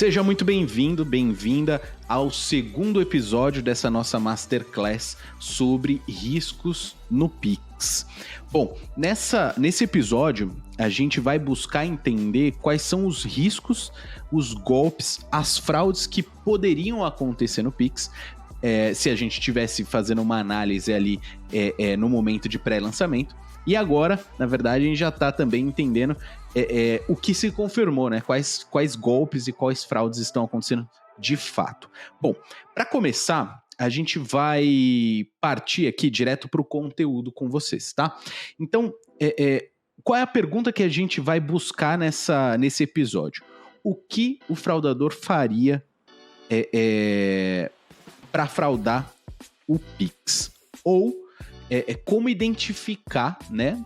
Seja muito bem-vindo, bem-vinda ao segundo episódio dessa nossa Masterclass sobre riscos no Pix. Bom, nesse episódio a gente vai buscar entender quais são os riscos, os golpes, as fraudes que poderiam acontecer no Pix, se a gente estivesse fazendo uma análise ali no momento de pré-lançamento. E agora, na verdade, a gente já está também entendendo o que se confirmou, né? Quais golpes e quais fraudes estão acontecendo de fato. Bom, para começar, a gente vai partir aqui direto para o conteúdo com vocês, tá? Então, qual é a pergunta que a gente vai buscar nesse episódio? O que o fraudador faria para fraudar o Pix? Ou como identificar, né,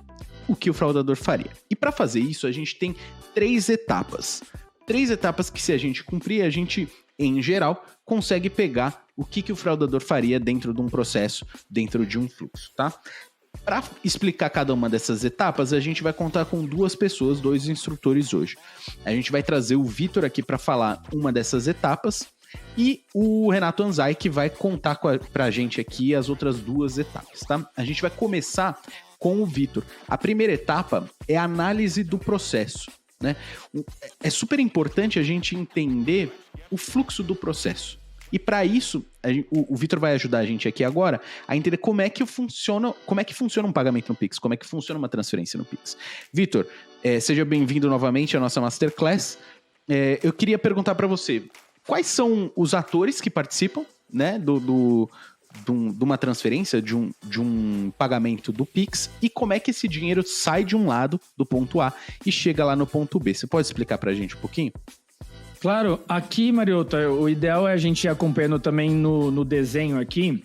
o que o fraudador faria. E para fazer isso, a gente tem três etapas. Três etapas que, se a gente cumprir, a gente, em geral, consegue pegar o que o fraudador faria dentro de um processo, dentro de um fluxo, tá? Para explicar cada uma dessas etapas, a gente vai contar com duas pessoas, dois instrutores hoje. A gente vai trazer o Vitor aqui para falar uma dessas etapas e o Renato Anzai, que vai contar pra gente aqui as outras duas etapas, tá? A gente vai começar com o Vitor. A primeira etapa é a análise do processo, né? É super importante a gente entender o fluxo do processo. E para isso, o Vitor vai ajudar a gente aqui agora a entender como é que funciona um pagamento no Pix, como é que funciona uma transferência no Pix. Vitor, seja bem-vindo novamente à nossa Masterclass. Eu queria perguntar para você, quais são os atores que participam, né, de uma transferência, de um pagamento do Pix, e como é que esse dinheiro sai de um lado, do ponto A, e chega lá no ponto B? Você pode explicar pra gente um pouquinho? Claro, aqui, Mariota, o ideal é a gente ir acompanhando também no desenho aqui,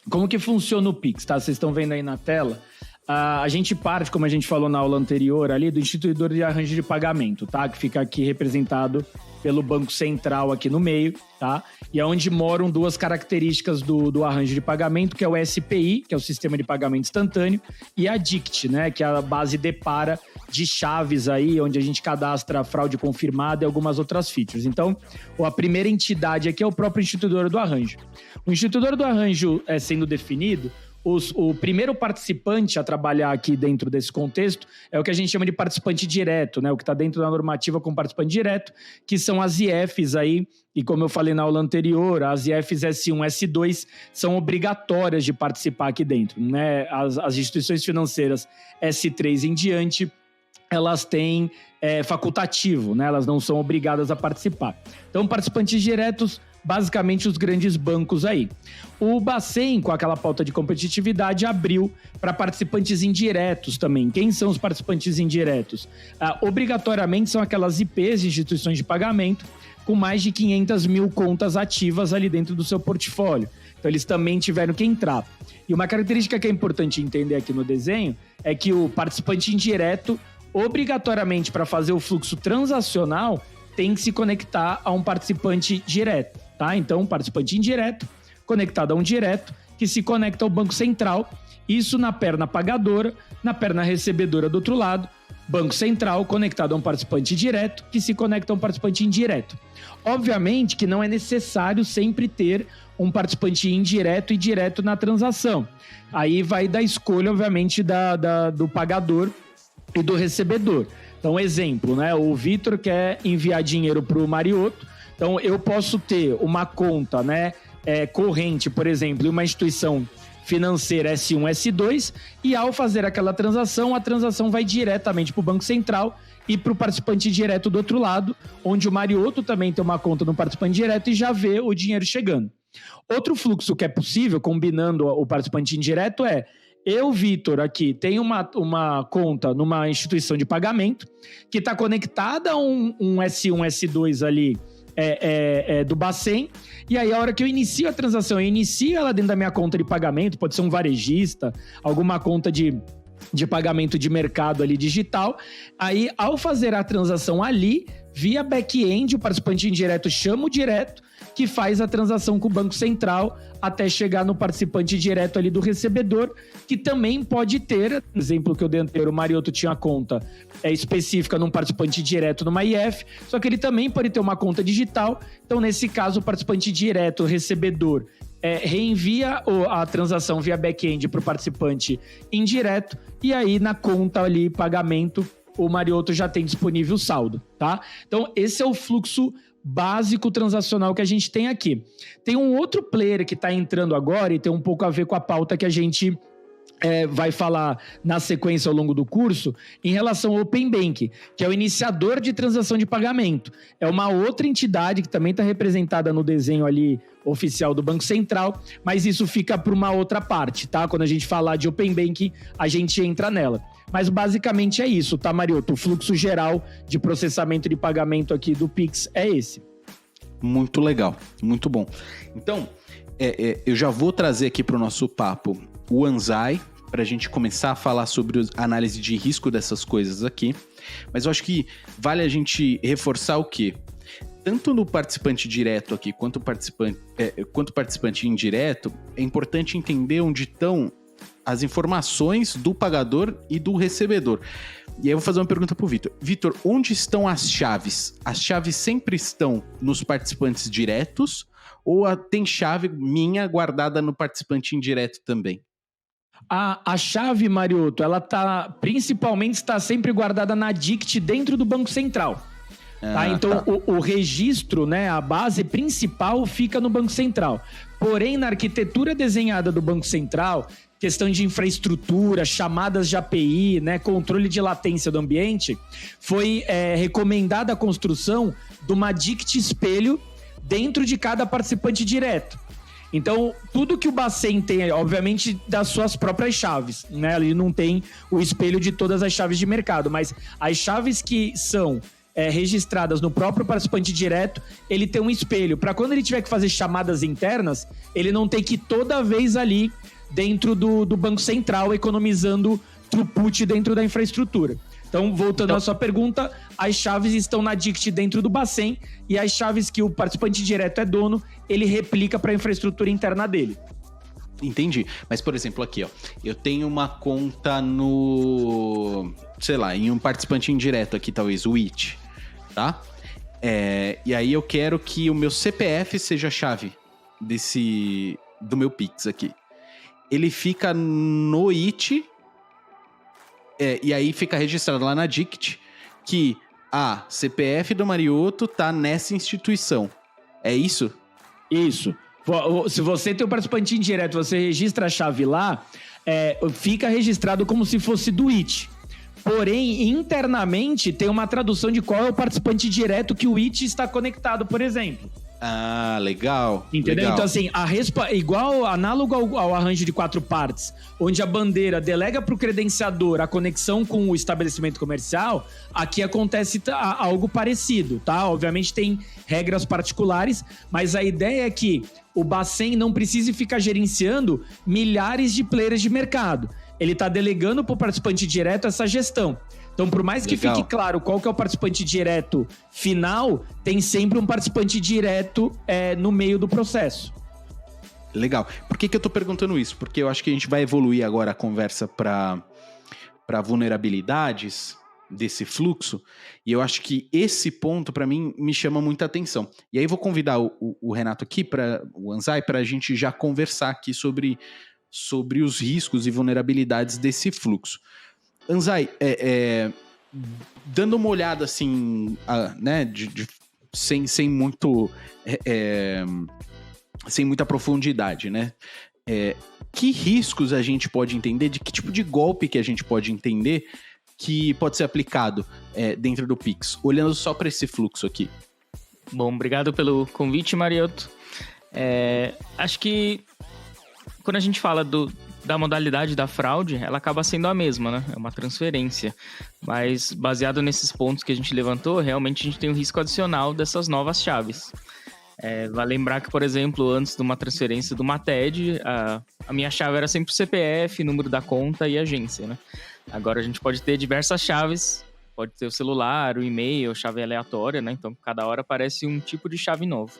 como que funciona o Pix, tá? Vocês estão vendo aí na tela. A gente parte, como a gente falou na aula anterior ali, do instituidor de arranjo de pagamento, tá? Que fica aqui representado pelo Banco Central aqui no meio, tá? E é onde moram duas características do arranjo de pagamento, que é o SPI, que é o Sistema de Pagamento Instantâneo, e a DICT, né? Que é a base DEPARA de chaves aí, onde a gente cadastra fraude confirmada e algumas outras features. Então, a primeira entidade aqui é o próprio instituidor do arranjo. O instituidor do arranjo sendo definido, o primeiro participante a trabalhar aqui dentro desse contexto é o que a gente chama de participante direto, né? O que está dentro da normativa como participante direto, que são as IFs aí, e como eu falei na aula anterior, as IFs S1 e S2 são obrigatórias de participar aqui dentro, né? As instituições financeiras S3 em diante, elas têm facultativo, né? Elas não são obrigadas a participar. Então, participantes diretos, basicamente os grandes bancos aí. O Bacen, com aquela pauta de competitividade, abriu para participantes indiretos também. Quem são os participantes indiretos? Obrigatoriamente são aquelas IPs, instituições de pagamento, com mais de 500 mil contas ativas ali dentro do seu portfólio. Então eles também tiveram que entrar. E uma característica que é importante entender aqui no desenho é que o participante indireto, obrigatoriamente para fazer o fluxo transacional, tem que se conectar a um participante direto, tá? Então, um participante indireto conectado a um direto que se conecta ao Banco Central, isso na perna pagadora, na perna recebedora do outro lado, Banco Central conectado a um participante direto que se conecta a um participante indireto. Obviamente que não é necessário sempre ter um participante indireto e direto na transação. Aí vai da escolha, obviamente, do pagador e do recebedor. Então, exemplo, né? O Vitor quer enviar dinheiro para o Mariotto. Então, eu posso ter uma conta, né, corrente, por exemplo, em uma instituição financeira S1, S2, e ao fazer aquela transação, a transação vai diretamente para o Banco Central e para o participante direto do outro lado, onde o Mariotto também tem uma conta no participante direto e já vê o dinheiro chegando. Outro fluxo que é possível, combinando o participante indireto, eu, Vitor, aqui, tenho uma conta numa instituição de pagamento que está conectada a um S1, S2 ali do Bacen, e aí a hora que eu inicio a transação, eu inicio ela dentro da minha conta de pagamento, pode ser um varejista, alguma conta de pagamento de mercado ali digital, aí ao fazer a transação ali, via back-end, o participante indireto chama o direto, que faz a transação com o Banco Central até chegar no participante direto ali do recebedor, que também pode ter, no exemplo que eu dei anterior, o Mariotto tinha conta específica num participante direto numa IF, só que ele também pode ter uma conta digital. Então, nesse caso, o participante direto, o recebedor, reenvia a transação via back-end para o participante indireto, e aí na conta ali, pagamento, o Mariotto já tem disponível o saldo, tá? Então, esse é o fluxo básico transacional que a gente tem aqui. Tem um outro player que está entrando agora e tem um pouco a ver com a pauta que a gente vai falar na sequência ao longo do curso, em relação ao Open Bank, que é o iniciador de transação de pagamento. É uma outra entidade que também está representada no desenho ali oficial do Banco Central, mas isso fica para uma outra parte, tá? Quando a gente falar de Open Bank, a gente entra nela. Mas basicamente é isso, tá, Mariotto? O fluxo geral de processamento de pagamento aqui do Pix é esse. Muito legal, muito bom. Então, eu já vou trazer aqui para o nosso papo o Anzai, para a gente começar a falar sobre a análise de risco dessas coisas aqui. Mas eu acho que vale a gente reforçar o quê? Tanto no participante direto aqui, quanto participante indireto, é importante entender onde estão as informações do pagador e do recebedor. E aí eu vou fazer uma pergunta pro Vitor. Vitor, onde estão as chaves? As chaves sempre estão nos participantes diretos ou tem chave minha guardada no participante indireto também? A chave, Mariotto, ela principalmente está sempre guardada na DICT dentro do Banco Central. Tá? Então, o registro, né, a base principal fica no Banco Central. Porém, na arquitetura desenhada do Banco Central, questão de infraestrutura, chamadas de API, né, controle de latência do ambiente, foi recomendada a construção de uma DICT espelho dentro de cada participante direto. Então, tudo que o Bacen tem, obviamente, das suas próprias chaves, né? Ele não tem o espelho de todas as chaves de mercado, mas as chaves que são registradas no próprio participante direto, ele tem um espelho. Para quando ele tiver que fazer chamadas internas, ele não tem que ir toda vez ali dentro do Banco Central, economizando throughput dentro da infraestrutura. Então, voltando à sua pergunta, as chaves estão na DICT dentro do Bacen e as chaves que o participante direto é dono, ele replica para a infraestrutura interna dele. Entendi. Mas, por exemplo, aqui, ó, eu tenho uma conta no, sei lá, em um participante indireto aqui, talvez, o IT, tá? E aí eu quero que o meu CPF seja a chave do meu Pix aqui. Ele fica no IT... e aí fica registrado lá na DICT que a CPF do Mariotto tá nessa instituição. É isso? Isso. Se você tem o participante indireto, você registra a chave lá, fica registrado como se fosse do IT. Porém, internamente, tem uma tradução de qual é o participante direto que o IT está conectado, por exemplo. Ah, legal. Entendeu? Legal. Então, assim, análogo ao arranjo de 4 partes, onde a bandeira delega para o credenciador a conexão com o estabelecimento comercial, aqui acontece algo parecido, tá? Obviamente tem regras particulares, mas a ideia é que o Bacen não precise ficar gerenciando milhares de players de mercado. Ele está delegando para o participante direto essa gestão. Então, por mais que fique claro qual que é o participante direto final, tem sempre um participante direto no meio do processo. Legal. Por que eu tô perguntando isso? Porque eu acho que a gente vai evoluir agora a conversa para vulnerabilidades desse fluxo, e eu acho que esse ponto, para mim, me chama muita atenção. E aí vou convidar o Renato aqui, o Anzai, para a gente já conversar aqui sobre os riscos e vulnerabilidades desse fluxo. Anzai, dando uma olhada assim, né, sem muita profundidade, né? Que riscos a gente pode entender, de que tipo de golpe que a gente pode entender que pode ser aplicado dentro do Pix, olhando só para esse fluxo aqui? Bom, obrigado pelo convite, Mariotto. Acho que quando a gente fala da modalidade da fraude, ela acaba sendo a mesma, né? É uma transferência. Mas, baseado nesses pontos que a gente levantou, realmente a gente tem um risco adicional dessas novas chaves. Vale lembrar que, por exemplo, antes de uma transferência de uma TED, a minha chave era sempre o CPF, número da conta e agência, né? Agora a gente pode ter diversas chaves, pode ter o celular, o e-mail, chave aleatória, né? Então, cada hora aparece um tipo de chave novo.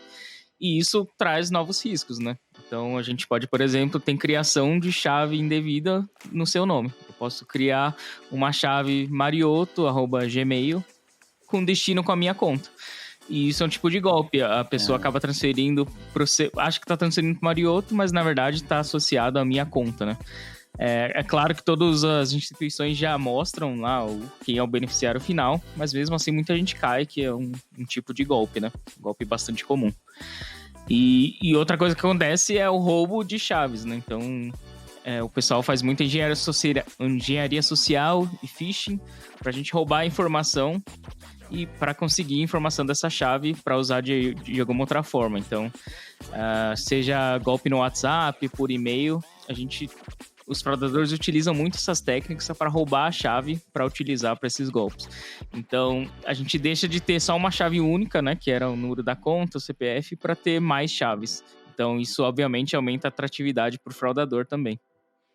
E isso traz novos riscos, né? Então, a gente pode, por exemplo, ter criação de chave indevida no seu nome. Eu posso criar uma chave marioto@gmail com destino com a minha conta. E isso é um tipo de golpe. A pessoa acaba transferindo acha que está transferindo para o Marioto, mas na verdade está associado à minha conta, né? É claro que todas as instituições já mostram lá quem é o beneficiário final, mas mesmo assim muita gente cai, que é um tipo de golpe, né? Um golpe bastante comum. E outra coisa que acontece é o roubo de chaves, né? Então, o pessoal faz muita engenharia social e phishing pra gente roubar a informação e para conseguir informação dessa chave para usar de alguma outra forma. Então, seja golpe no WhatsApp, por e-mail, os fraudadores utilizam muito essas técnicas para roubar a chave para utilizar para esses golpes. Então, a gente deixa de ter só uma chave única, né, que era o número da conta, o CPF, para ter mais chaves. Então, isso obviamente aumenta a atratividade para o fraudador também.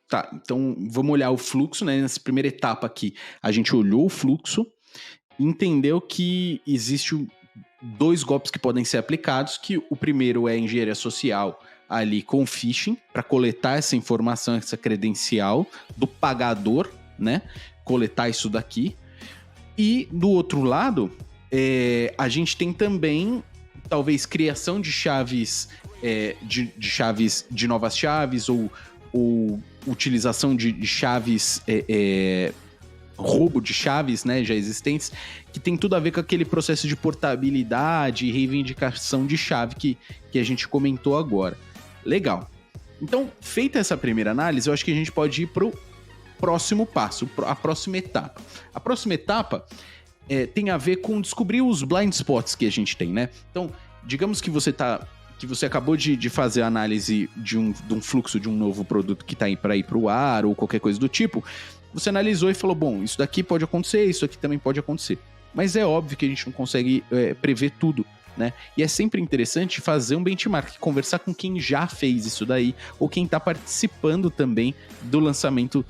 Tá, então vamos olhar o fluxo, né? Nessa primeira etapa aqui, a gente olhou o fluxo e entendeu que existe 2 golpes que podem ser aplicados, que o primeiro é a engenharia social ali com phishing, para coletar essa informação, essa credencial do pagador, né? Coletar isso daqui. E do outro lado, a gente tem também, talvez, criação de chaves, de novas chaves, ou utilização de chaves, roubo de chaves, né, já existentes, que tem tudo a ver com aquele processo de portabilidade e reivindicação de chave que a gente comentou agora. Legal. Então, feita essa primeira análise, eu acho que a gente pode ir para o próximo passo, a próxima etapa. A próxima etapa tem a ver com descobrir os blind spots que a gente tem, né? Então, digamos que você acabou de fazer a análise de um fluxo de um novo produto que está aí para ir para o ar ou qualquer coisa do tipo. Você analisou e falou, bom, isso daqui pode acontecer, isso aqui também pode acontecer. Mas é óbvio que a gente não consegue prever tudo, né? E é sempre interessante fazer um benchmark, conversar com quem já fez isso daí, ou quem está participando também do lançamento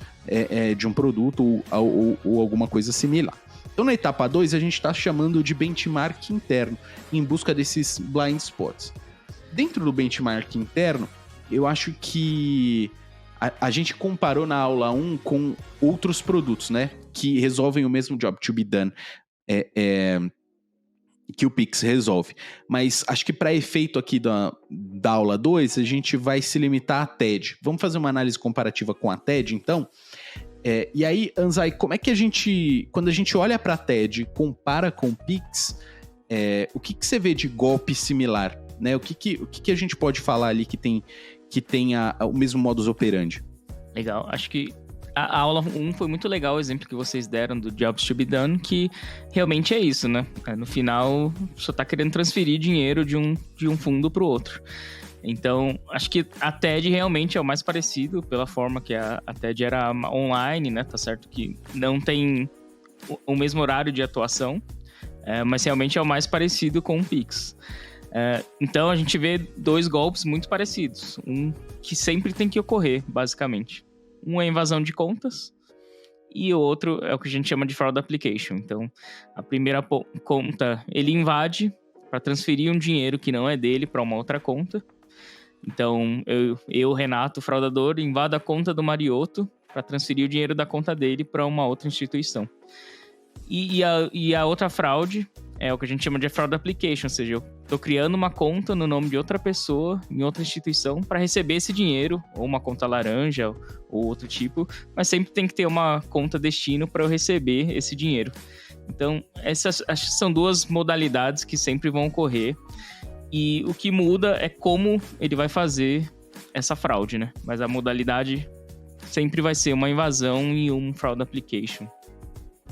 de um produto ou alguma coisa similar. Então, na etapa 2, a gente está chamando de benchmark interno, em busca desses blind spots. Dentro do benchmark interno, eu acho que a gente comparou na aula 1 com outros produtos, né? Que resolvem o mesmo job to be done que o Pix resolve. Mas acho que para efeito aqui da aula 2, a gente vai se limitar à TED. Vamos fazer uma análise comparativa com a TED, então? E aí, Anzai, como é que quando a gente olha para a TED, compara com o Pix, o que você vê de golpe similar? Né? O que a gente pode falar ali que tem o mesmo modus operandi? Legal, acho que a aula 1 foi muito legal, o exemplo que vocês deram do Jobs to be done, que realmente é isso, né? No final, só tá querendo transferir dinheiro de um fundo para o outro. Então, acho que a TED realmente é o mais parecido, pela forma que a TED era online, né? Tá certo que não tem o mesmo horário de atuação, mas realmente é o mais parecido com o Pix. Então, a gente vê 2 golpes muito parecidos. Um que sempre tem que ocorrer, basicamente. Um é a invasão de contas e o outro é o que a gente chama de fraud application. Então, a primeira conta, ele invade para transferir um dinheiro que não é dele para uma outra conta. Então, eu, Renato, fraudador, invado a conta do Marioto para transferir o dinheiro da conta dele para uma outra instituição. E a outra fraude é o que a gente chama de fraud application, ou seja, eu estou criando uma conta no nome de outra pessoa em outra instituição para receber esse dinheiro, ou uma conta laranja ou outro tipo, mas sempre tem que ter uma conta destino para eu receber esse dinheiro. Então, essas acho que são 2 modalidades que sempre vão ocorrer, e o que muda é como ele vai fazer essa fraude, né? Mas a modalidade sempre vai ser uma invasão e um fraud application.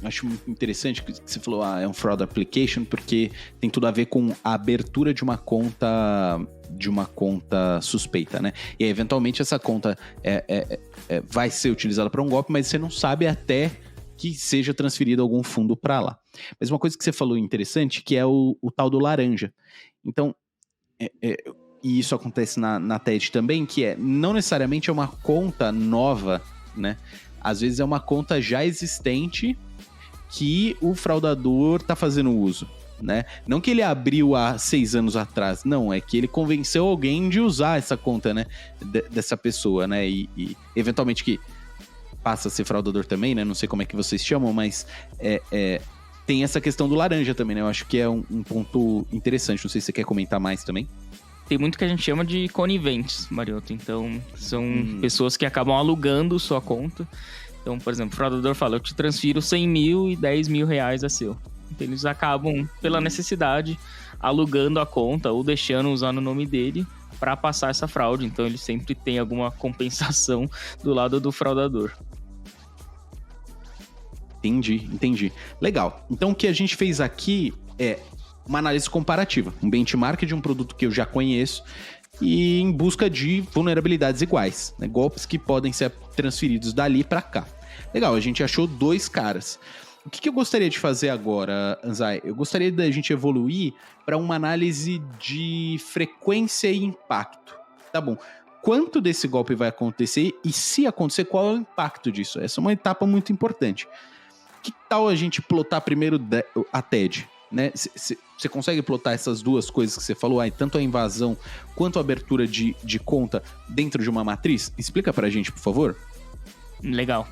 Acho muito interessante que você falou, é um fraud application, porque tem tudo a ver com a abertura de uma conta suspeita, né? E aí, eventualmente essa conta vai ser utilizada para um golpe, mas você não sabe até que seja transferido algum fundo para lá. Mas uma coisa que você falou interessante, que é o tal do laranja. Então, e isso acontece na TED também, que não necessariamente é uma conta nova, né? Às vezes é uma conta já existente que o fraudador está fazendo uso. né? Não que ele abriu há 6 anos atrás, não, é que ele convenceu alguém de usar essa conta, né? Dessa pessoa, né? E eventualmente que passa a ser fraudador também, né? Não sei como é que vocês chamam, mas tem essa questão do laranja também, né? Eu acho que é um ponto interessante. Não sei se você quer comentar mais também. Tem muito que a gente chama de coniventes, Mariotto. Então, são pessoas que acabam alugando sua conta. Então, por exemplo, o fraudador fala, eu te transfiro 100 mil e 10 mil reais a seu. Então, eles acabam, pela necessidade, alugando a conta ou deixando usar no nome dele para passar essa fraude. Então, ele sempre tem alguma compensação do lado do fraudador. Entendi. Legal. Então, o que a gente fez aqui é uma análise comparativa, um benchmark de um produto que eu já conheço e em busca de vulnerabilidades iguais, né? Golpes que podem ser transferidos dali para cá. Legal, a gente achou 2 caras. O que eu gostaria de fazer agora, Anzai? Eu gostaria da gente evoluir para uma análise de frequência e impacto. Tá bom. Quanto desse golpe vai acontecer e, se acontecer, qual é o impacto disso? Essa é uma etapa muito importante. Que tal a gente plotar primeiro a TED? Né? Você consegue plotar essas 2 coisas que você falou, tanto a invasão quanto a abertura de conta dentro de uma matriz? Explica pra gente, por favor. Legal.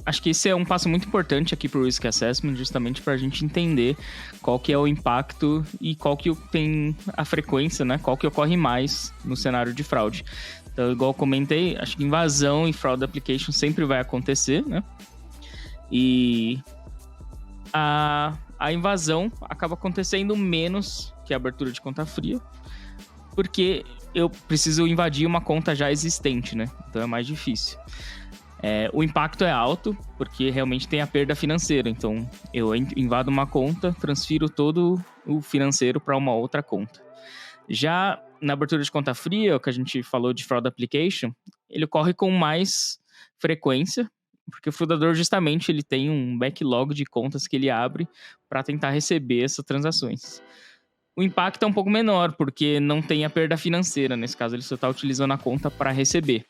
Acho que esse é um passo muito importante aqui pro Risk Assessment, justamente pra gente entender qual que é o impacto e qual que tem a frequência, né? Qual que ocorre mais no cenário de fraude. Então, igual eu comentei, acho que invasão e fraud application sempre vai acontecer, né? E a invasão acaba acontecendo menos que a abertura de conta fria, porque eu preciso invadir uma conta já existente, né? Então é mais difícil. O impacto é alto, porque realmente tem a perda financeira. Então eu invado uma conta, transfiro todo o financeiro para uma outra conta. Já na abertura de conta fria, o que a gente falou de fraud application, ele ocorre com mais frequência, porque o fraudador justamente ele tem um backlog de contas que ele abre para tentar receber essas transações. O impacto é um pouco menor, porque não tem a perda financeira. Nesse caso, ele só está utilizando a conta para receber.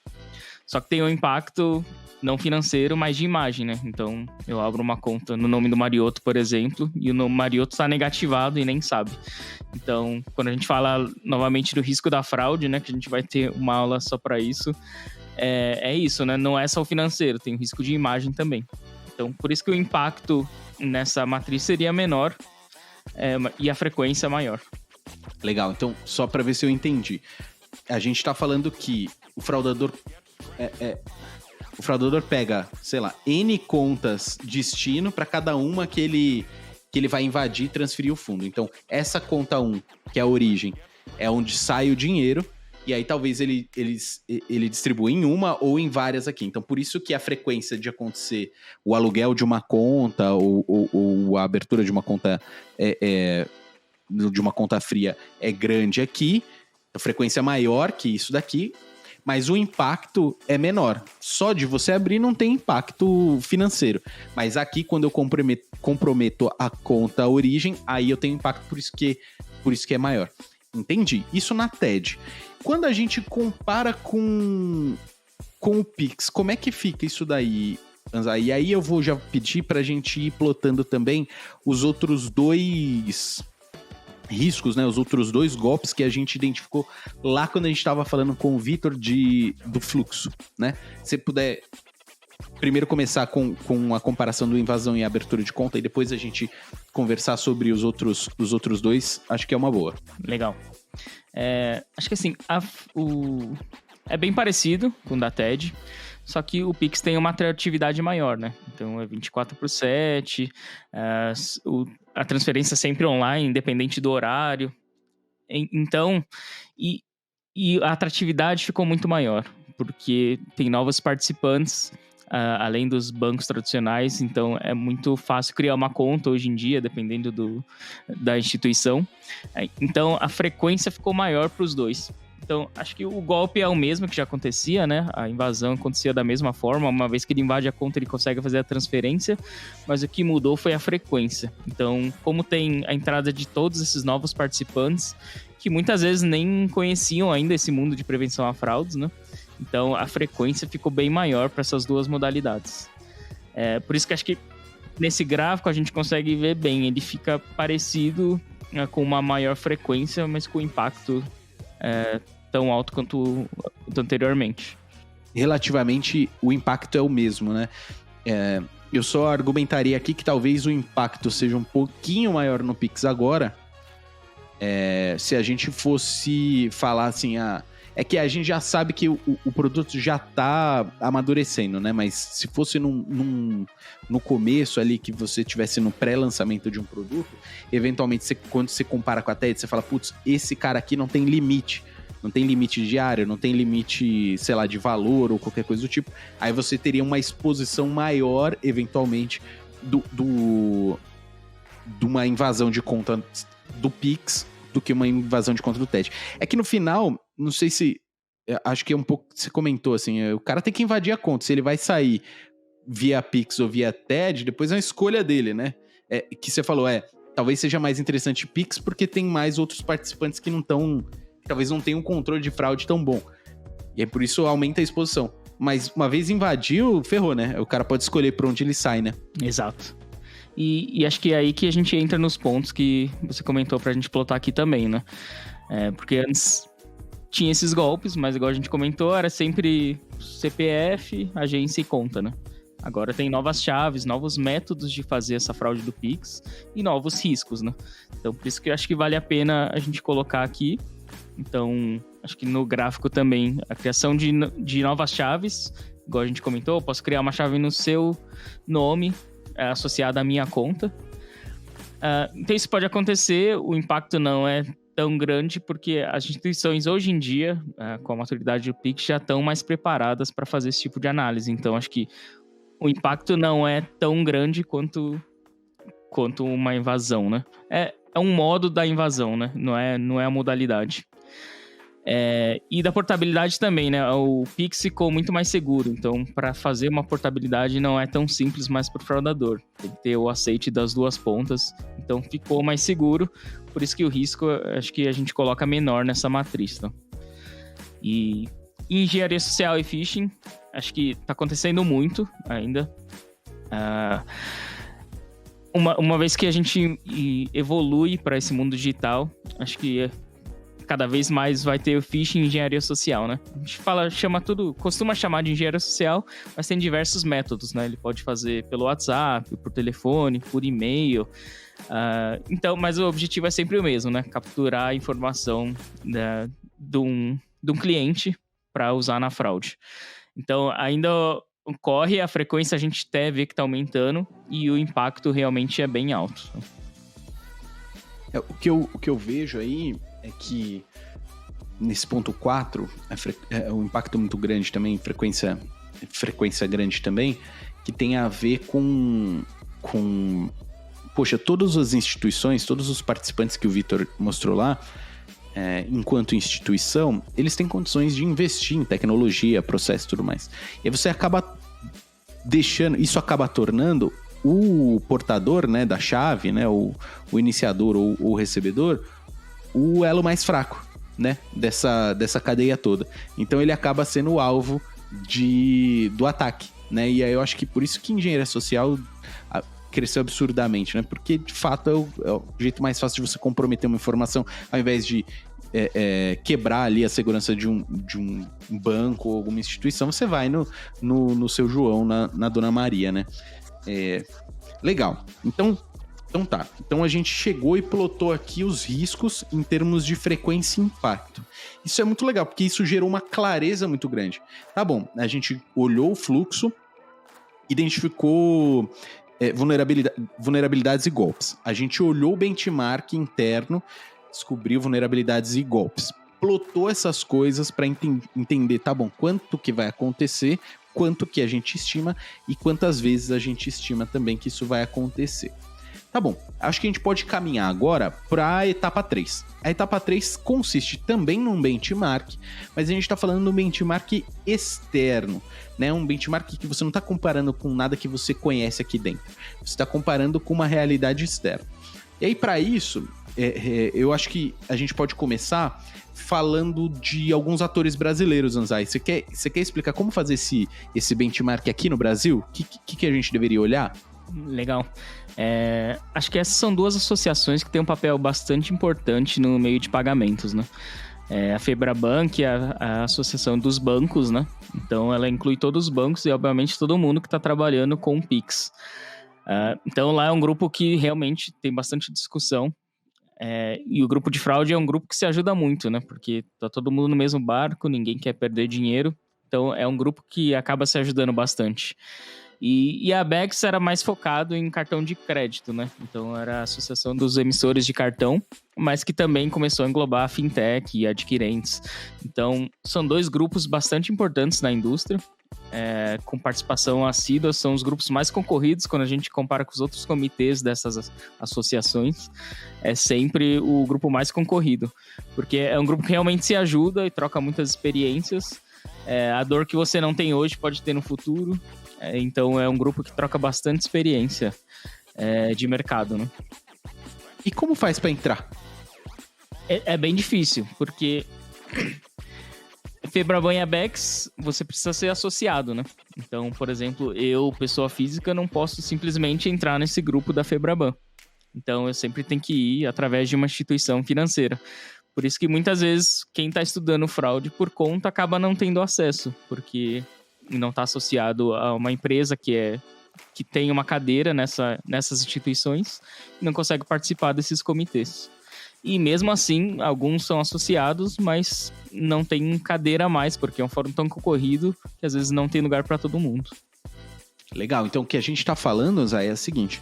Só que tem um impacto não financeiro, mas de imagem, né? Então, eu abro uma conta no nome do Mariotto, por exemplo, e o nome Mariotto está negativado e nem sabe. Então, quando a gente fala novamente do risco da fraude, né? Que a gente vai ter uma aula só para isso. É isso, né? Não é só o financeiro, tem o risco de imagem também. Então, por isso que o impacto nessa matriz seria menor e a frequência maior. Legal, então, só para ver se eu entendi. A gente está falando que o fraudador pega, sei lá, N contas destino para cada uma que ele vai invadir e transferir o fundo. Então, essa conta 1, que é a origem, é onde sai o dinheiro. E aí talvez ele distribua em uma ou em várias aqui. Então, por isso que a frequência de acontecer o aluguel de uma conta ou a abertura de uma conta de uma conta fria é grande aqui. A frequência é maior que isso daqui, mas o impacto é menor. Só de você abrir não tem impacto financeiro. Mas aqui, quando eu comprometo a conta origem, aí eu tenho impacto, por isso que é maior. Entendi. Isso na TED. Quando a gente compara com o Pix, como é que fica isso daí, Anzai? E aí eu vou já pedir pra gente ir plotando também os outros 2 riscos, né? Os outros 2 golpes que a gente identificou lá quando a gente estava falando com o Vitor do fluxo, né? Se puder primeiro começar com a comparação do invasão e abertura de conta e depois a gente conversar sobre os outros 2, acho que é uma boa. Legal. Acho que assim, é bem parecido com o da TED, só que o Pix tem uma atratividade maior, né? Então é 24/7, a transferência é sempre online, independente do horário. Então, e a atratividade ficou muito maior, porque tem novos participantes, além dos bancos tradicionais, então é muito fácil criar uma conta hoje em dia, dependendo da instituição. Então a frequência ficou maior para os 2. Então acho que o golpe é o mesmo que já acontecia, né? A invasão acontecia da mesma forma, uma vez que ele invade a conta ele consegue fazer a transferência, mas o que mudou foi a frequência. Então, como tem a entrada de todos esses novos participantes, que muitas vezes nem conheciam ainda esse mundo de prevenção a fraudes, né? Então, a frequência ficou bem maior para essas 2 modalidades. Por isso que acho que nesse gráfico a gente consegue ver bem, ele fica parecido, com uma maior frequência, mas com impacto tão alto quanto anteriormente. Relativamente, o impacto é o mesmo, né? Eu só argumentaria aqui que talvez o impacto seja um pouquinho maior no Pix agora, se a gente fosse falar assim, é que a gente já sabe que o produto já tá amadurecendo, né? Mas se fosse no começo ali, que você estivesse no pré-lançamento de um produto, eventualmente, quando você compara com a TED, você fala, putz, esse cara aqui não tem limite. Não tem limite diário, não tem limite, sei lá, de valor ou qualquer coisa do tipo. Aí você teria uma exposição maior, eventualmente, de uma invasão de conta do Pix do que uma invasão de conta do TED. É que no final, não sei se... Acho que é um pouco... Você comentou assim, o cara tem que invadir a conta. Se ele vai sair via Pix ou via TED, depois é uma escolha dele, né? Que você falou, talvez seja mais interessante Pix porque tem mais outros participantes que não estão... Talvez não tenham um controle de fraude tão bom. E é por isso aumenta a exposição. Mas uma vez invadiu, ferrou, né? O cara pode escolher por onde ele sai, né? Exato. E acho que é aí que a gente entra nos pontos que você comentou pra gente plotar aqui também, né? Porque antes tinha esses golpes, mas igual a gente comentou, era sempre CPF, agência e conta, né? Agora tem novas chaves, novos métodos de fazer essa fraude do Pix e novos riscos, né? Então, por isso que eu acho que vale a pena a gente colocar aqui. Então, acho que no gráfico também, a criação de novas chaves, igual a gente comentou, eu posso criar uma chave no seu nome, associada à minha conta. Então, isso pode acontecer, o impacto não é tão grande, porque as instituições hoje em dia, com a maturidade do Pix, já estão mais preparadas para fazer esse tipo de análise. Então, acho que o impacto não é tão grande quanto uma invasão, né? É um modo da invasão, né? Não é a modalidade. E da portabilidade também, né? O Pix ficou muito mais seguro. Então, para fazer uma portabilidade não é tão simples mais para o fraudador. Tem que ter o aceite das duas pontas. Então, ficou mais seguro. Por isso que o risco, acho que a gente coloca menor nessa matriz. Tá? E engenharia social e phishing, acho que está acontecendo muito ainda. Uma vez que a gente evolui para esse mundo digital, acho que cada vez mais vai ter o phishing e engenharia social, né? A gente costuma chamar de engenharia social, mas tem diversos métodos, né? Ele pode fazer pelo WhatsApp, por telefone, por e-mail. Então, mas o objetivo é sempre o mesmo, né? Capturar a informação de um cliente para usar na fraude. Então, ainda ocorre, a frequência a gente até vê que está aumentando e o impacto realmente é bem alto. O que eu vejo aí é que nesse ponto 4, o impacto muito grande também, frequência grande também, que tem a ver com poxa, todas as instituições, todos os participantes que o Vitor mostrou lá, enquanto instituição, eles têm condições de investir em tecnologia, processo e tudo mais. E aí você acaba isso acaba tornando o portador, né, da chave, né, o iniciador ou o recebedor, o elo mais fraco, né, dessa cadeia toda. Então ele acaba sendo o alvo do ataque, né, e aí eu acho que por isso que engenharia social cresceu absurdamente, né, porque de fato é o jeito mais fácil de você comprometer uma informação, ao invés de quebrar ali a segurança de um banco ou alguma instituição, você vai no seu João, na Dona Maria, né. Legal. Então tá. Então a gente chegou e plotou aqui os riscos em termos de frequência e impacto. Isso é muito legal, porque isso gerou uma clareza muito grande. Tá bom, a gente olhou o fluxo, identificou vulnerabilidades e golpes. A gente olhou o benchmark interno, descobriu vulnerabilidades e golpes. Plotou essas coisas para entender, tá bom, quanto que vai acontecer, quanto que a gente estima e quantas vezes a gente estima também que isso vai acontecer. Tá bom, acho que a gente pode caminhar agora para a etapa 3. A etapa 3 consiste também num benchmark, mas a gente está falando de um benchmark externo, né? Um benchmark que você não está comparando com nada que você conhece aqui dentro. Você está comparando com uma realidade externa. E aí, para isso, eu acho que a gente pode começar falando de alguns atores brasileiros, Anzai. Você quer explicar como fazer esse benchmark aqui no Brasil? O que a gente deveria olhar? Legal. Acho que essas são duas associações que têm um papel bastante importante no meio de pagamentos, né? A Febraban, que é a associação dos bancos, né? Então, ela inclui todos os bancos e, obviamente, todo mundo que está trabalhando com o Pix. Então, lá é um grupo que realmente tem bastante discussão. E o grupo de fraude é um grupo que se ajuda muito, né? Porque tá todo mundo no mesmo barco, ninguém quer perder dinheiro. Então, é um grupo que acaba se ajudando bastante. E a Abex era mais focado em cartão de crédito, né? Então, era a associação dos emissores de cartão, mas que também começou a englobar a fintech e adquirentes. Então, são dois grupos bastante importantes na indústria, com participação assídua, são os grupos mais concorridos quando a gente compara com os outros comitês dessas associações. É sempre o grupo mais concorrido, porque é um grupo que realmente se ajuda e troca muitas experiências. A dor que você não tem hoje pode ter no futuro. Então é um grupo que troca bastante experiência de mercado, né? E como faz para entrar? É bem difícil, porque Febraban e Abex, você precisa ser associado, né? Então, por exemplo, eu, pessoa física, não posso simplesmente entrar nesse grupo da Febraban. Então, eu sempre tenho que ir através de uma instituição financeira. Por isso que muitas vezes quem está estudando fraude por conta acaba não tendo acesso, porque não está associado a uma empresa que tem uma cadeira nessas instituições e não consegue participar desses comitês. E mesmo assim, alguns são associados, mas não tem cadeira a mais, porque é um fórum tão concorrido que às vezes não tem lugar para todo mundo. Legal, então o que a gente está falando, Zay, é o seguinte: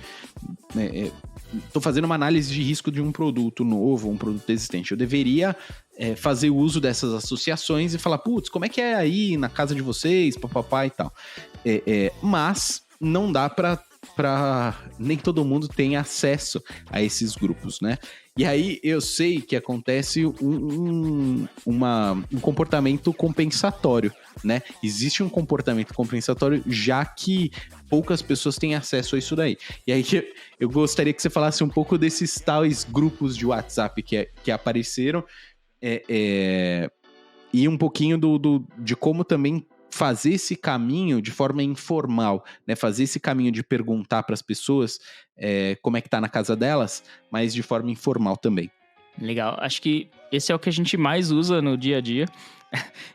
estou fazendo uma análise de risco de um produto novo, um produto existente. Eu deveria fazer uso dessas associações e falar, putz, como é que é aí na casa de vocês, papapá e tal. Mas não dá para nem todo mundo tem acesso a esses grupos, né? E aí eu sei que acontece um comportamento compensatório, né? Existe um comportamento compensatório, já que poucas pessoas têm acesso a isso daí. E aí eu gostaria que você falasse um pouco desses tais grupos de WhatsApp que apareceram, e um pouquinho de como também fazer esse caminho de forma informal, né? Fazer esse caminho de perguntar para as pessoas como é que tá na casa delas, mas de forma informal também. Legal. Acho que esse é o que a gente mais usa no dia a dia,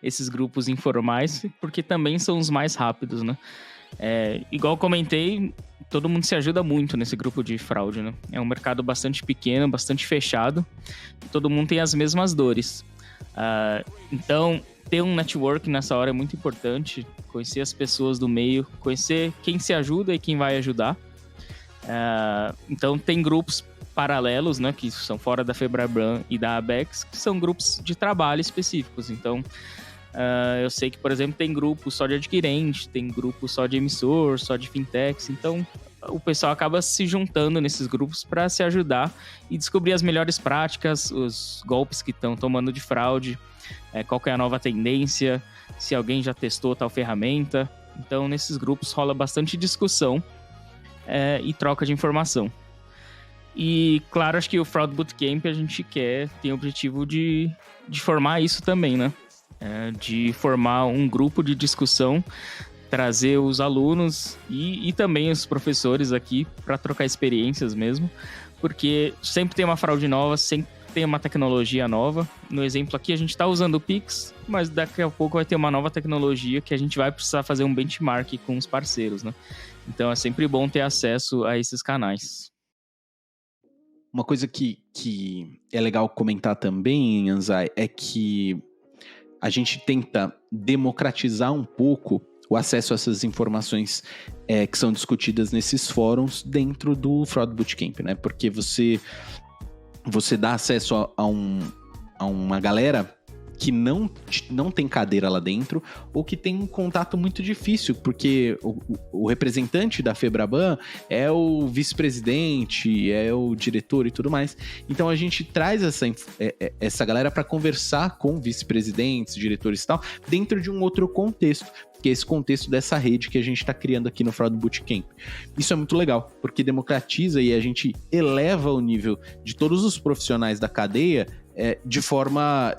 esses grupos informais, porque também são os mais rápidos, né? Igual comentei, todo mundo se ajuda muito nesse grupo de fraude, né? É um mercado bastante pequeno, bastante fechado, e todo mundo tem as mesmas dores. Então, ter um network nessa hora é muito importante, conhecer as pessoas do meio, conhecer quem se ajuda e quem vai ajudar. Então, tem grupos paralelos, né, que são fora da Febraban e da Abex, que são grupos de trabalho específicos. Então, eu sei que, por exemplo, tem grupo só de adquirente, tem grupo só de emissor, só de fintechs. Então, o pessoal acaba se juntando nesses grupos para se ajudar e descobrir as melhores práticas, os golpes que estão tomando de fraude, qual que é a nova tendência, se alguém já testou tal ferramenta. Então, nesses grupos rola bastante discussão e troca de informação. E, claro, acho que o Fraud Bootcamp a gente tem o objetivo de formar isso também, né? De formar um grupo de discussão, trazer os alunos e também os professores aqui para trocar experiências mesmo, porque sempre tem uma fraude nova, sempre tem uma tecnologia nova. No exemplo aqui, a gente está usando o Pix, mas daqui a pouco vai ter uma nova tecnologia que a gente vai precisar fazer um benchmark com os parceiros, né? Então é sempre bom ter acesso a esses canais. Uma coisa que é legal comentar também, Anzai, é que a gente tenta democratizar um pouco o acesso a essas informações que são discutidas nesses fóruns dentro do Fraud Bootcamp, né? Porque você dá acesso a uma galera que não tem cadeira lá dentro, ou que tem um contato muito difícil, porque o representante da Febraban é o vice-presidente, é o diretor e tudo mais. Então a gente traz essa galera para conversar com vice-presidentes, diretores e tal, dentro de um outro contexto, que é esse contexto dessa rede que a gente está criando aqui no Fraud Bootcamp. Isso é muito legal, porque democratiza e a gente eleva o nível de todos os profissionais da cadeia de forma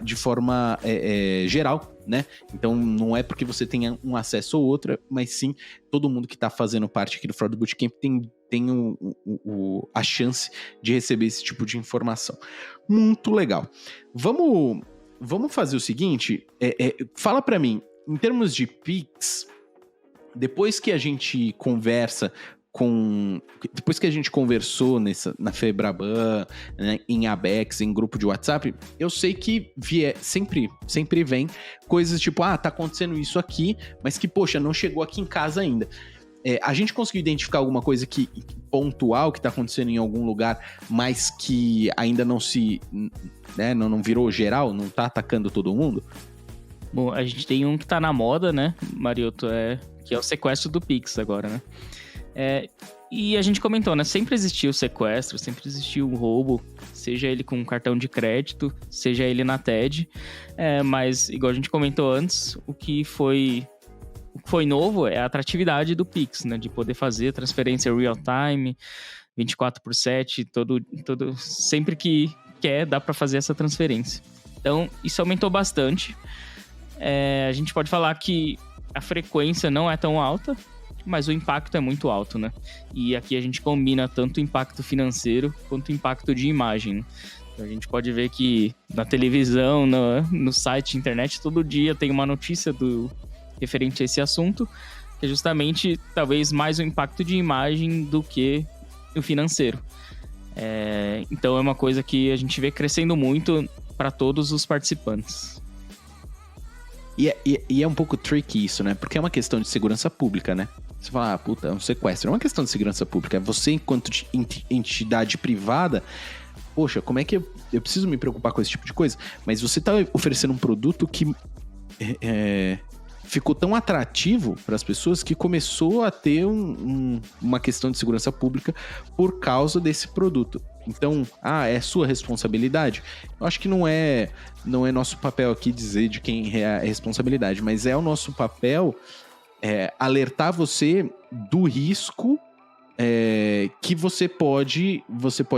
geral, né? Então não é porque você tenha um acesso ou outro, mas sim todo mundo que está fazendo parte aqui do Fraud Bootcamp tem a chance de receber esse tipo de informação. Muito legal. Vamos fazer o seguinte, fala para mim, em termos de Pix, depois que a gente conversou na Febraban, né, em Abex, em grupo de WhatsApp, eu sei que sempre vem coisas tipo, tá acontecendo isso aqui, mas que, poxa, não chegou aqui em casa ainda. A gente conseguiu identificar alguma coisa pontual que tá acontecendo em algum lugar, mas que ainda não né, não virou geral, não tá atacando todo mundo? Bom, a gente tem um que tá na moda, né, Mariotto, que é o sequestro do Pix agora, né? E a gente comentou, né? Sempre existiu o sequestro, sempre existiu o roubo, seja ele com cartão de crédito, seja ele na TED. Mas, igual a gente comentou antes, o que foi novo é a atratividade do Pix, né? De poder fazer transferência real time, 24/7, sempre que quer, dá para fazer essa transferência. Então, isso aumentou bastante. A gente pode falar que a frequência não é tão alta, mas o impacto é muito alto, né? E aqui a gente combina tanto o impacto financeiro quanto o impacto de imagem. Então a gente pode ver que na televisão, no site de internet, todo dia tem uma notícia referente a esse assunto, que é justamente talvez mais o impacto de imagem do que o financeiro. Então é uma coisa que a gente vê crescendo muito para todos os participantes. E é um pouco tricky isso, né? Porque é uma questão de segurança pública, né? Você fala, puta, é um sequestro. É uma questão de segurança pública. Você, enquanto entidade privada, poxa, como é que eu preciso me preocupar com esse tipo de coisa? Mas você tá oferecendo um produto que ficou tão atrativo para as pessoas que começou a ter uma questão de segurança pública por causa desse produto. Então, é sua responsabilidade? Eu acho que não é nosso papel aqui dizer de quem é a responsabilidade, mas é o nosso papel alertar você do risco que você pode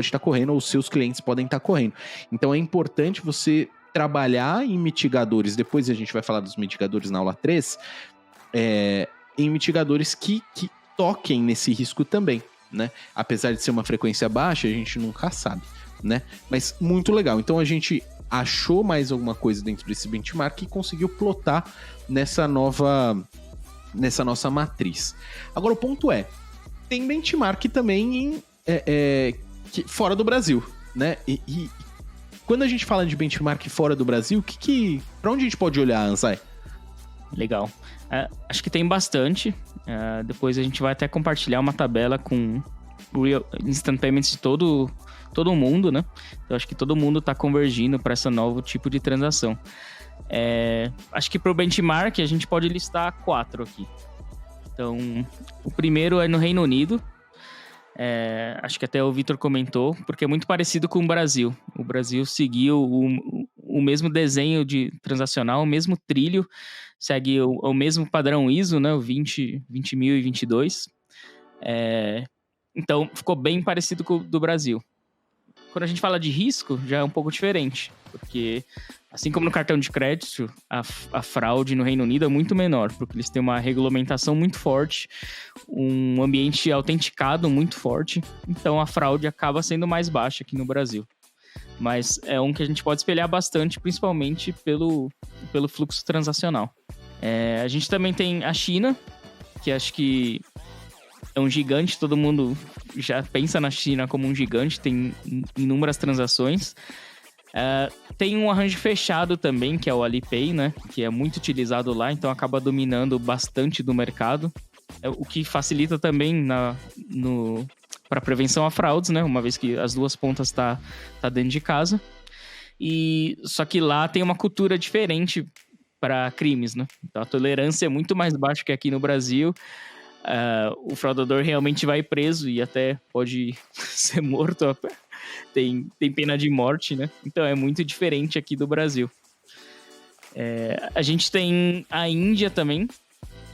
estar correndo, ou os seus clientes podem estar correndo. Então é importante você trabalhar em mitigadores, depois a gente vai falar dos mitigadores na aula 3, em mitigadores que toquem nesse risco também, né? Apesar de ser uma frequência baixa, a gente nunca sabe, né? Mas muito legal. Então a gente achou mais alguma coisa dentro desse benchmark e conseguiu plotar nessa nossa matriz. Agora o ponto tem benchmark também fora do Brasil, né? E quando a gente fala de benchmark fora do Brasil, pra onde a gente pode olhar, Ansai? Legal. Acho que tem bastante. Depois a gente vai até compartilhar uma tabela com instant payments de todo o mundo, né? Eu acho que todo mundo está convergindo para esse novo tipo de transação. Acho que para o benchmark a gente pode listar 4 aqui. Então, o primeiro é no Reino Unido. Acho que até o Vitor comentou, porque é muito parecido com o Brasil. O Brasil seguiu o mesmo desenho de transacional, o mesmo trilho, segue o mesmo padrão ISO, né, o 20022. Então, ficou bem parecido com o do Brasil. Quando a gente fala de risco, já é um pouco diferente, porque assim como no cartão de crédito, a fraude no Reino Unido é muito menor, porque eles têm uma regulamentação muito forte, um ambiente autenticado muito forte, então a fraude acaba sendo mais baixa aqui no Brasil. Mas é um que a gente pode espelhar bastante, principalmente pelo fluxo transacional. A gente também tem a China, que acho que é um gigante, todo mundo já pensa na China como um gigante, tem inúmeras transações. Tem um arranjo fechado também, que é o Alipay, né? Que é muito utilizado lá, então acaba dominando bastante do mercado. O que facilita também para prevenção a fraudes, né? Uma vez que as duas pontas tá dentro de casa. Só que lá tem uma cultura diferente para crimes, né? Então a tolerância é muito mais baixa que aqui no Brasil. O fraudador realmente vai preso e até pode ser morto. Tem pena de morte, né? Então é muito diferente aqui do Brasil. A gente tem a Índia também,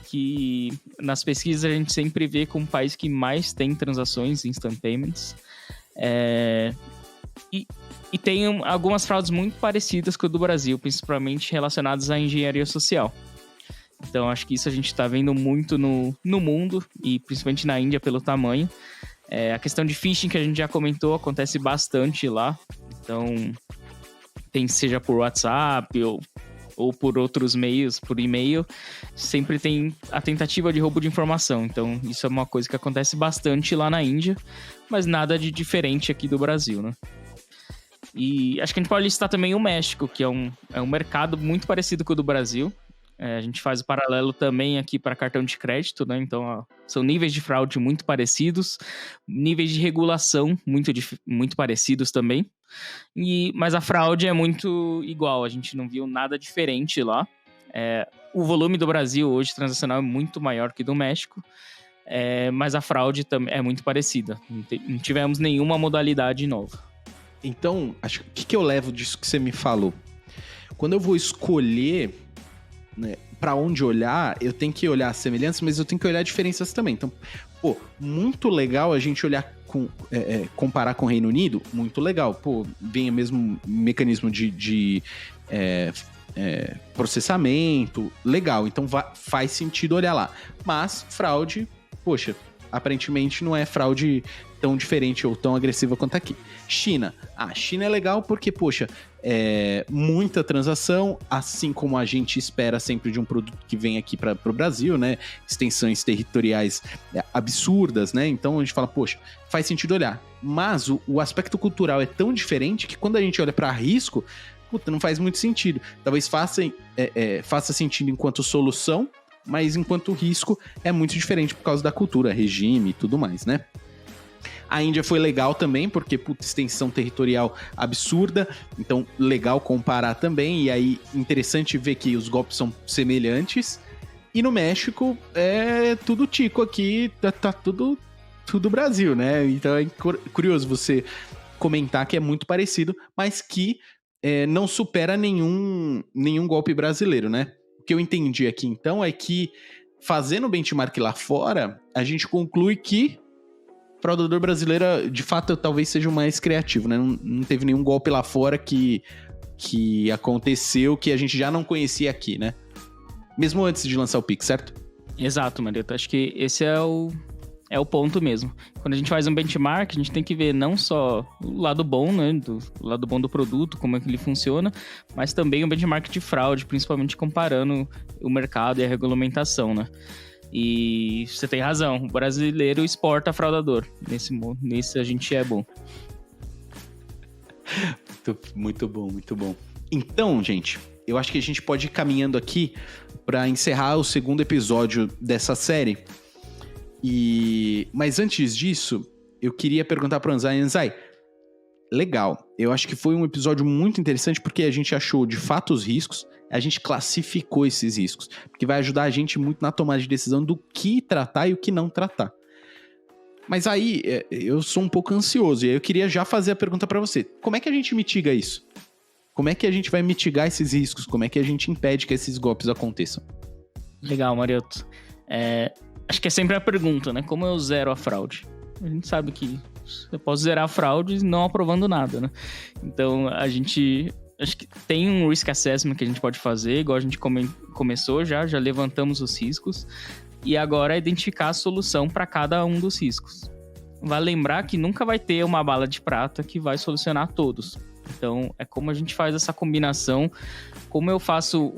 que nas pesquisas a gente sempre vê como o país que mais tem transações instant payments. E tem algumas fraudes muito parecidas com o do Brasil, principalmente relacionadas à engenharia social. Então, acho que isso a gente está vendo muito no mundo, e principalmente na Índia pelo tamanho. A questão de phishing, que a gente já comentou, acontece bastante lá. Então, seja por WhatsApp ou por outros meios, por e-mail, sempre tem a tentativa de roubo de informação. Então, isso é uma coisa que acontece bastante lá na Índia, mas nada de diferente aqui do Brasil, né? E acho que a gente pode listar também o México, que é um mercado muito parecido com o do Brasil. A gente faz o paralelo também aqui para cartão de crédito, né? Então, são níveis de fraude muito parecidos, níveis de regulação muito parecidos também. Mas a fraude é muito igual, a gente não viu nada diferente lá. O volume do Brasil hoje transacional é muito maior que do México, mas a fraude também é muito parecida. Não tivemos nenhuma modalidade nova. Então, o que eu levo disso que você me falou? Quando eu vou escolher, né, para onde olhar, eu tenho que olhar as semelhanças, mas eu tenho que olhar diferenças também. Então, muito legal a gente olhar comparar com o Reino Unido, muito legal. Vem o mesmo mecanismo de processamento, legal. Então faz sentido olhar lá. Mas fraude, aparentemente não é fraude tão diferente ou tão agressiva quanto aqui. China. China é legal porque, muita transação, assim como a gente espera sempre de um produto que vem aqui para o Brasil, né? Extensões territoriais absurdas, né? Então a gente fala, faz sentido olhar. Mas o aspecto cultural é tão diferente que quando a gente olha para risco, não faz muito sentido. Talvez faça sentido enquanto solução, mas enquanto risco é muito diferente por causa da cultura, regime e tudo mais, né? A Índia foi legal também, porque, extensão territorial absurda, então legal comparar também, e aí interessante ver que os golpes são semelhantes. E no México é tudo tico aqui, tá tudo Brasil, né? Então é curioso você comentar que é muito parecido, mas que não supera nenhum golpe brasileiro, né? O que eu entendi aqui, então, é que fazendo benchmark lá fora, a gente conclui que o fraudador brasileiro, de fato, talvez seja o mais criativo, né? Não teve nenhum golpe lá fora que aconteceu que a gente já não conhecia aqui, né? Mesmo antes de lançar o Pix, certo? Exato, Marito. Acho que esse é o ponto mesmo. Quando a gente faz um benchmark, a gente tem que ver não só o lado bom, né? O lado bom do produto, como é que ele funciona, mas também o benchmark de fraude, principalmente comparando o mercado e a regulamentação, né? E você tem razão, o brasileiro exporta fraudador. Nesse a gente é bom. Muito bom, muito bom. Então, gente, eu acho que a gente pode ir caminhando aqui para encerrar o segundo episódio dessa série. Mas antes disso, eu queria perguntar para o Anzai, legal, eu acho que foi um episódio muito interessante porque a gente achou de fato os riscos, a gente classificou esses riscos, porque vai ajudar a gente muito na tomada de decisão do que tratar e o que não tratar. Mas aí, eu sou um pouco ansioso e aí eu queria já fazer a pergunta para você. Como é que a gente mitiga isso? Como é que a gente vai mitigar esses riscos? Como é que a gente impede que esses golpes aconteçam? Legal, Marioto. Acho que é sempre a pergunta, né? Como eu zero a fraude? A gente sabe que eu posso zerar a fraude não aprovando nada, né? Então, acho que tem um risk assessment que a gente pode fazer, igual a gente começou já levantamos os riscos, e agora é identificar a solução para cada um dos riscos. Vale lembrar que nunca vai ter uma bala de prata que vai solucionar todos. Então, é como a gente faz essa combinação, como eu faço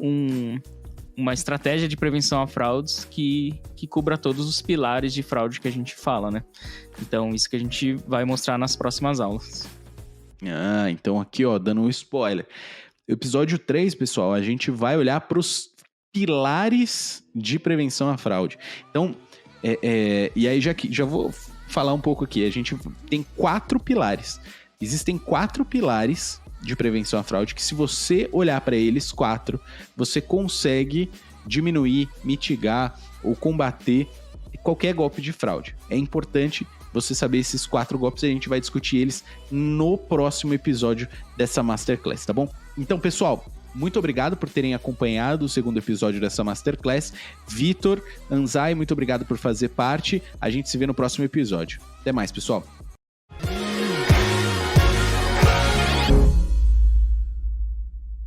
uma estratégia de prevenção a fraudes que cubra todos os pilares de fraude que a gente fala, né? Então, isso que a gente vai mostrar nas próximas aulas. Então aqui, dando um spoiler. Episódio 3, pessoal, a gente vai olhar para os pilares de prevenção à fraude. Então, e aí já vou falar um pouco aqui. A gente tem 4 pilares. Existem 4 pilares de prevenção à fraude que, se você olhar para eles 4, você consegue diminuir, mitigar ou combater qualquer golpe de fraude. É importante você saber esses 4 golpes, e a gente vai discutir eles no próximo episódio dessa Masterclass, tá bom? Então, pessoal, muito obrigado por terem acompanhado o segundo episódio dessa Masterclass. Vitor, Anzai, muito obrigado por fazer parte. A gente se vê no próximo episódio. Até mais, pessoal.